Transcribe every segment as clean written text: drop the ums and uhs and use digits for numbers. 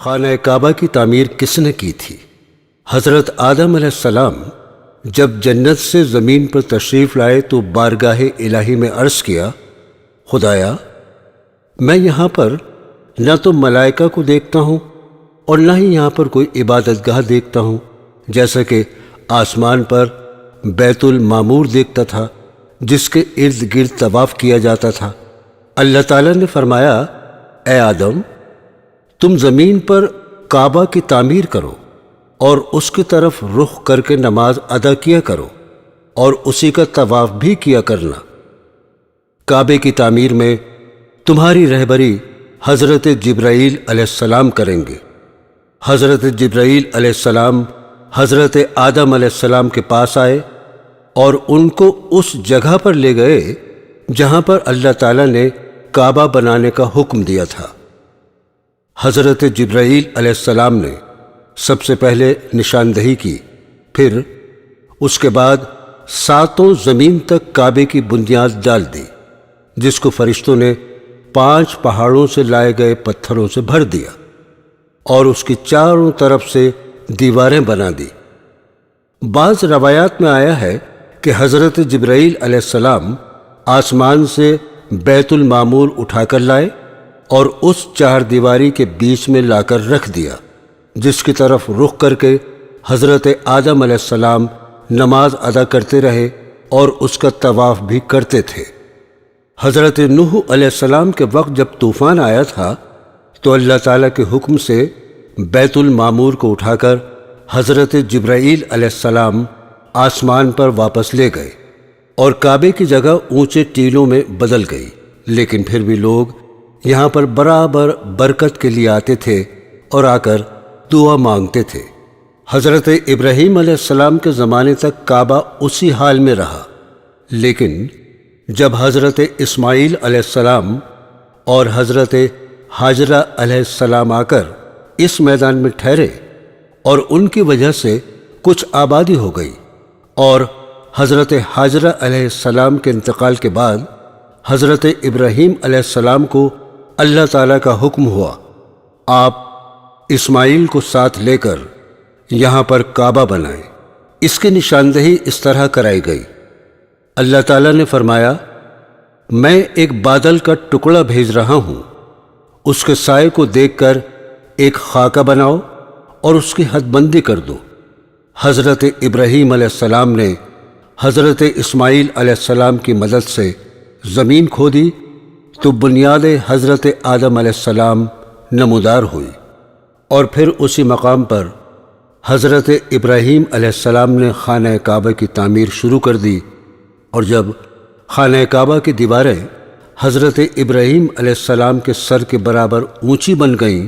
خانہ کعبہ کی تعمیر کس نے کی تھی؟ حضرت آدم علیہ السلام جب جنت سے زمین پر تشریف لائے تو بارگاہ الہی میں عرض کیا، خدایا میں یہاں پر نہ تو ملائکہ کو دیکھتا ہوں اور نہ ہی یہاں پر کوئی عبادت گاہ دیکھتا ہوں، جیسا کہ آسمان پر بیت المعمور دیکھتا تھا جس کے ارد گرد طواف کیا جاتا تھا۔ اللہ تعالیٰ نے فرمایا، اے آدم تم زمین پر کعبہ کی تعمیر کرو اور اس کی طرف رخ کر کے نماز ادا کیا کرو اور اسی کا طواف بھی کیا کرنا۔ کعبے کی تعمیر میں تمہاری رہبری حضرت جبرائیل علیہ السلام کریں گے۔ حضرت جبرائیل علیہ السلام حضرت آدم علیہ السلام کے پاس آئے اور ان کو اس جگہ پر لے گئے جہاں پر اللہ تعالیٰ نے کعبہ بنانے کا حکم دیا تھا۔ حضرت جبرائیل علیہ السلام نے سب سے پہلے نشاندہی کی، پھر اس کے بعد 7 زمین تک کعبے کی بنیاد ڈال دی، جس کو فرشتوں نے 5 پہاڑوں سے لائے گئے پتھروں سے بھر دیا اور اس کی چاروں طرف سے دیواریں بنا دی۔ بعض روایات میں آیا ہے کہ حضرت جبرائیل علیہ السلام آسمان سے بیت المعمور اٹھا کر لائے اور اس 4 دیواری کے بیچ میں لا کر رکھ دیا، جس کی طرف رخ کر کے حضرت آدم علیہ السلام نماز ادا کرتے رہے اور اس کا طواف بھی کرتے تھے۔ حضرت نوح علیہ السلام کے وقت جب طوفان آیا تھا تو اللہ تعالیٰ کے حکم سے بیت المعمور کو اٹھا کر حضرت جبرائیل علیہ السلام آسمان پر واپس لے گئے اور کعبے کی جگہ اونچے ٹیلوں میں بدل گئی، لیکن پھر بھی لوگ یہاں پر برابر برکت کے لیے آتے تھے اور آ کر دعا مانگتے تھے۔ حضرت ابراہیم علیہ السلام کے زمانے تک کعبہ اسی حال میں رہا، لیکن جب حضرت اسماعیل علیہ السلام اور حضرت ہاجرہ علیہ السلام آ کر اس میدان میں ٹھہرے اور ان کی وجہ سے کچھ آبادی ہو گئی، اور حضرت ہاجرہ علیہ السلام کے انتقال کے بعد حضرت ابراہیم علیہ السلام کو اللہ تعالیٰ کا حکم ہوا، آپ اسماعیل کو ساتھ لے کر یہاں پر کعبہ بنائیں۔ اس کی نشاندہی اس طرح کرائی گئی۔ اللہ تعالیٰ نے فرمایا، میں ایک بادل کا ٹکڑا بھیج رہا ہوں، اس کے سائے کو دیکھ کر ایک خاکہ بناؤ اور اس کی حد بندی کر دو۔ حضرت ابراہیم علیہ السلام نے حضرت اسماعیل علیہ السلام کی مدد سے زمین کھودی تو بنیاد حضرت آدم علیہ السلام نمودار ہوئی، اور پھر اسی مقام پر حضرت ابراہیم علیہ السلام نے خانہ کعبہ کی تعمیر شروع کر دی، اور جب خانہ کعبہ کی دیواریں حضرت ابراہیم علیہ السلام کے سر کے برابر اونچی بن گئیں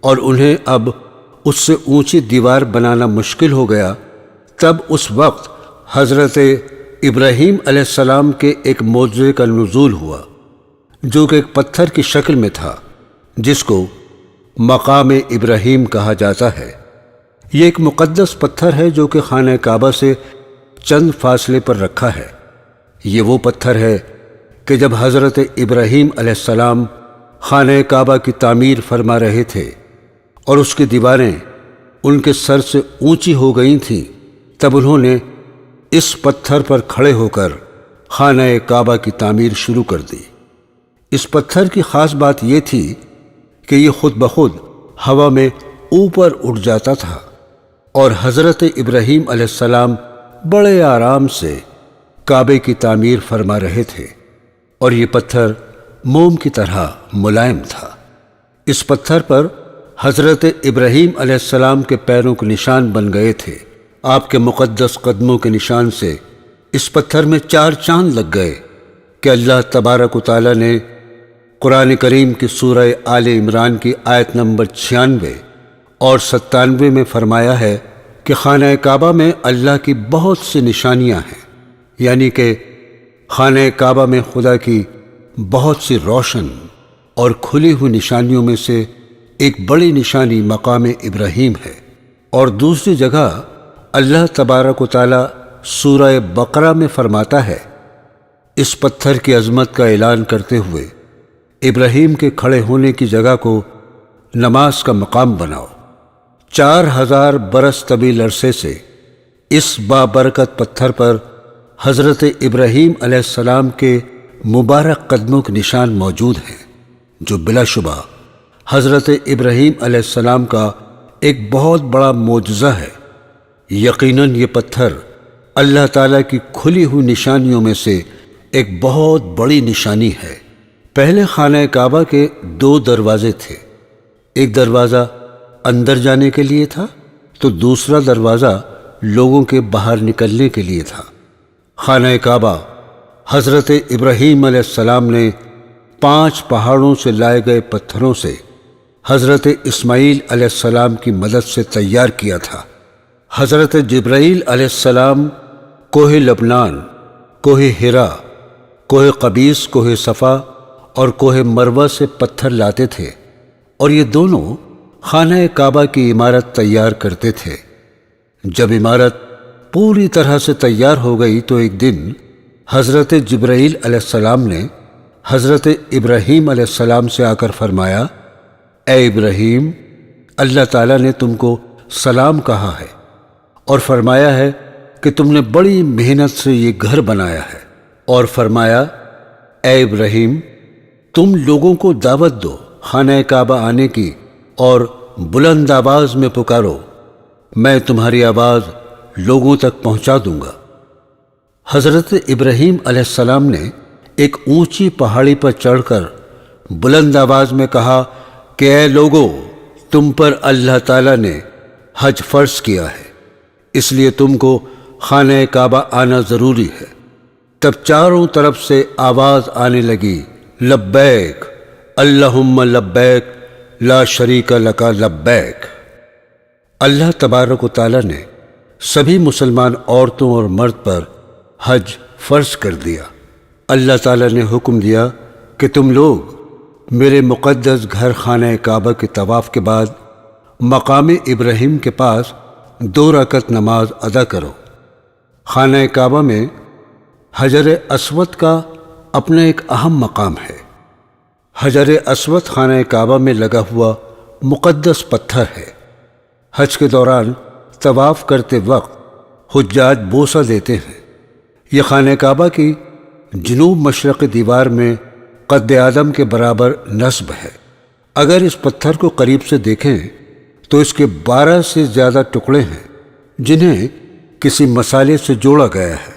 اور انہیں اب اس سے اونچی دیوار بنانا مشکل ہو گیا، تب اس وقت حضرت ابراہیم علیہ السلام کے ایک معجزے کا نزول ہوا، جو کہ ایک پتھر کی شکل میں تھا، جس کو مقام ابراہیم کہا جاتا ہے۔ یہ ایک مقدس پتھر ہے جو کہ خانہ کعبہ سے چند فاصلے پر رکھا ہے۔ یہ وہ پتھر ہے کہ جب حضرت ابراہیم علیہ السلام خانہ کعبہ کی تعمیر فرما رہے تھے اور اس کی دیواریں ان کے سر سے اونچی ہو گئی تھیں، تب انہوں نے اس پتھر پر کھڑے ہو کر خانہ کعبہ کی تعمیر شروع کر دی۔ اس پتھر کی خاص بات یہ تھی کہ یہ خود بخود ہوا میں اوپر اٹھ جاتا تھا، اور حضرت ابراہیم علیہ السلام بڑے آرام سے کعبے کی تعمیر فرما رہے تھے، اور یہ پتھر موم کی طرح ملائم تھا۔ اس پتھر پر حضرت ابراہیم علیہ السلام کے پیروں کے نشان بن گئے تھے۔ آپ کے مقدس قدموں کے نشان سے اس پتھر میں 4 چاند لگ گئے کہ اللہ تبارک و تعالیٰ نے قرآن کریم کی سورہ آل عمران کی آیت نمبر 96 اور 97 میں فرمایا ہے کہ خانہ کعبہ میں اللہ کی بہت سی نشانیاں ہیں، یعنی کہ خانہ کعبہ میں خدا کی بہت سی روشن اور کھلی ہوئی نشانیوں میں سے ایک بڑی نشانی مقام ابراہیم ہے۔ اور دوسری جگہ اللہ تبارک و تعالیٰ سورہ بقرہ میں فرماتا ہے، اس پتھر کی عظمت کا اعلان کرتے ہوئے ابراہیم کے کھڑے ہونے کی جگہ کو نماز کا مقام بناؤ۔ 4000 برس طویل عرصے سے اس بابرکت پتھر پر حضرت ابراہیم علیہ السلام کے مبارک قدموں کے نشان موجود ہیں، جو بلا شبہ حضرت ابراہیم علیہ السلام کا ایک بہت بڑا معجزہ ہے۔ یقیناً یہ پتھر اللہ تعالیٰ کی کھلی ہوئی نشانیوں میں سے ایک بہت بڑی نشانی ہے۔ پہلے خانہ کعبہ کے 2 دروازے تھے، ایک دروازہ اندر جانے کے لیے تھا تو دوسرا دروازہ لوگوں کے باہر نکلنے کے لیے تھا۔ خانہ کعبہ حضرت ابراہیم علیہ السلام نے 5 پہاڑوں سے لائے گئے پتھروں سے حضرت اسماعیل علیہ السلام کی مدد سے تیار کیا تھا۔ حضرت جبرائیل علیہ السلام کوہ لبنان، کوہ ہرا، کوہ قبیس، کوہ صفا اور کوہ مروہ سے پتھر لاتے تھے، اور یہ دونوں خانہ کعبہ کی عمارت تیار کرتے تھے۔ جب عمارت پوری طرح سے تیار ہو گئی تو ایک دن حضرت جبرائیل علیہ السلام نے حضرت ابراہیم علیہ السلام سے آ کر فرمایا، اے ابراہیم، اللہ تعالیٰ نے تم کو سلام کہا ہے اور فرمایا ہے کہ تم نے بڑی محنت سے یہ گھر بنایا ہے، اور فرمایا، اے ابراہیم، تم لوگوں کو دعوت دو خانہ کعبہ آنے کی اور بلند آواز میں پکارو، میں تمہاری آواز لوگوں تک پہنچا دوں گا۔ حضرت ابراہیم علیہ السلام نے ایک اونچی پہاڑی پر چڑھ کر بلند آواز میں کہا کہ اے لوگو، تم پر اللہ تعالیٰ نے حج فرض کیا ہے، اس لیے تم کو خانہ کعبہ آنا ضروری ہے۔ تب چاروں طرف سے آواز آنے لگی، لبیک اللہم لبیک لا شریک لک لبیک۔ اللہ تبارک و تعالیٰ نے سبھی مسلمان عورتوں اور مرد پر حج فرض کر دیا۔ اللہ تعالیٰ نے حکم دیا کہ تم لوگ میرے مقدس گھر خانہ کعبہ کے طواف کے بعد مقام ابراہیم کے پاس 2 رکعت نماز ادا کرو۔ خانہ کعبہ میں حجر اسود کا اپنا ایک اہم مقام ہے۔ حجر اسود خانہ کعبہ میں لگا ہوا مقدس پتھر ہے۔ حج کے دوران طواف کرتے وقت حجاج بوسہ دیتے ہیں۔ یہ خانہ کعبہ کی جنوب مشرقی دیوار میں قد آدم کے برابر نصب ہے۔ اگر اس پتھر کو قریب سے دیکھیں تو اس کے 12 سے زیادہ ٹکڑے ہیں جنہیں کسی مسالے سے جوڑا گیا ہے۔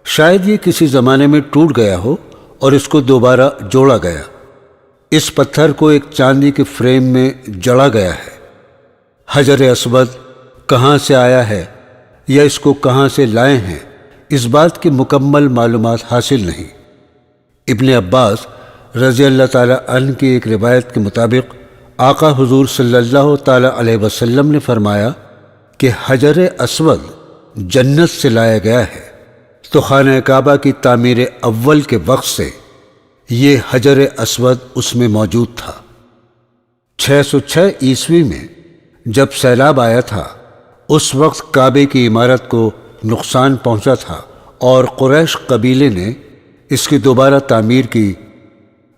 شاید یہ کسی زمانے میں ٹوٹ گیا ہو اور اس کو دوبارہ جوڑا گیا۔ اس پتھر کو ایک چاندی کے فریم میں جڑا گیا ہے۔ حجر اسود کہاں سے آیا ہے یا اس کو کہاں سے لائے ہیں، اس بات کی مکمل معلومات حاصل نہیں۔ ابن عباس رضی اللہ تعالیٰ عنہ کی ایک روایت کے مطابق آقا حضور صلی اللہ تعالیٰ علیہ وسلم نے فرمایا کہ حجر اسود جنت سے لایا گیا ہے، تو خانہ کعبہ کی تعمیر اول کے وقت سے یہ حجر اسود اس میں موجود تھا۔ 606 عیسوی میں جب سیلاب آیا تھا، اس وقت کعبے کی عمارت کو نقصان پہنچا تھا اور قریش قبیلے نے اس کی دوبارہ تعمیر کی۔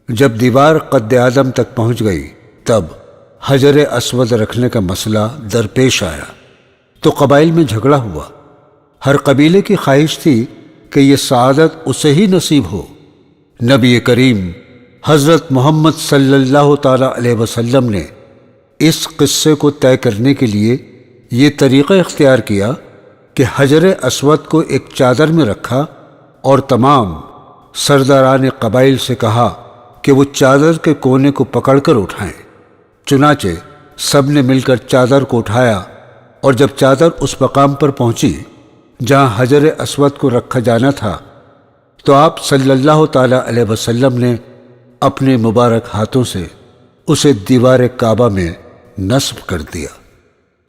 جب دیوار قد آدم تک پہنچ گئی تب حجر اسود رکھنے کا مسئلہ درپیش آیا تو قبائل میں جھگڑا ہوا۔ ہر قبیلے کی خواہش تھی کہ یہ سعادت اسے ہی نصیب ہو۔ نبی کریم حضرت محمد صلی اللہ تعالیٰ علیہ وسلم نے اس قصے کو طے کرنے کے لیے یہ طریقہ اختیار کیا کہ حجر اسود کو ایک چادر میں رکھا اور تمام سرداران قبائل سے کہا کہ وہ چادر کے کونے کو پکڑ کر اٹھائیں۔ چنانچہ سب نے مل کر چادر کو اٹھایا، اور جب چادر اس مقام پر پہنچی جہاں حجر اسود کو رکھا جانا تھا تو آپ صلی اللہ تعالیٰ علیہ وسلم نے اپنے مبارک ہاتھوں سے اسے دیوار کعبہ میں نصب کر دیا۔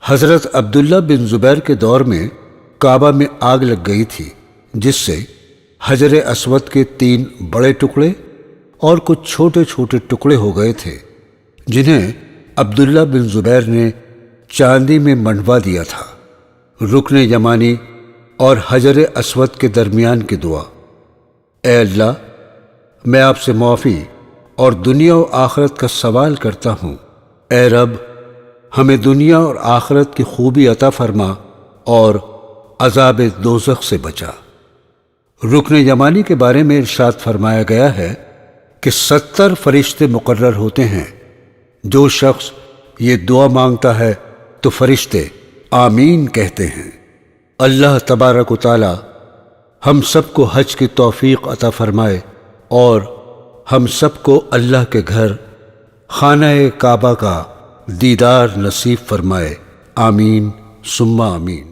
حضرت عبداللہ بن زبیر کے دور میں کعبہ میں آگ لگ گئی تھی، جس سے حجر اسود کے 3 بڑے ٹکڑے اور کچھ چھوٹے چھوٹے ٹکڑے ہو گئے تھے، جنہیں عبداللہ بن زبیر نے چاندی میں منڈوا دیا تھا۔ رکن یمانی اور حجر اسود کے درمیان کی دعا: اے اللہ، میں آپ سے معافی اور دنیا و آخرت کا سوال کرتا ہوں اے رب ہمیں دنیا اور آخرت کی خوبی عطا فرما اور عذاب دوزخ سے بچا۔ رکن یمانی کے بارے میں ارشاد فرمایا گیا ہے کہ 70 فرشتے مقرر ہوتے ہیں۔ جو شخص یہ دعا مانگتا ہے تو فرشتے آمین کہتے ہیں۔ اللہ تبارک و تعالی ہم سب کو حج کی توفیق عطا فرمائے اور ہم سب کو اللہ کے گھر خانہ کعبہ کا دیدار نصیب فرمائے۔ آمین ثم آمین۔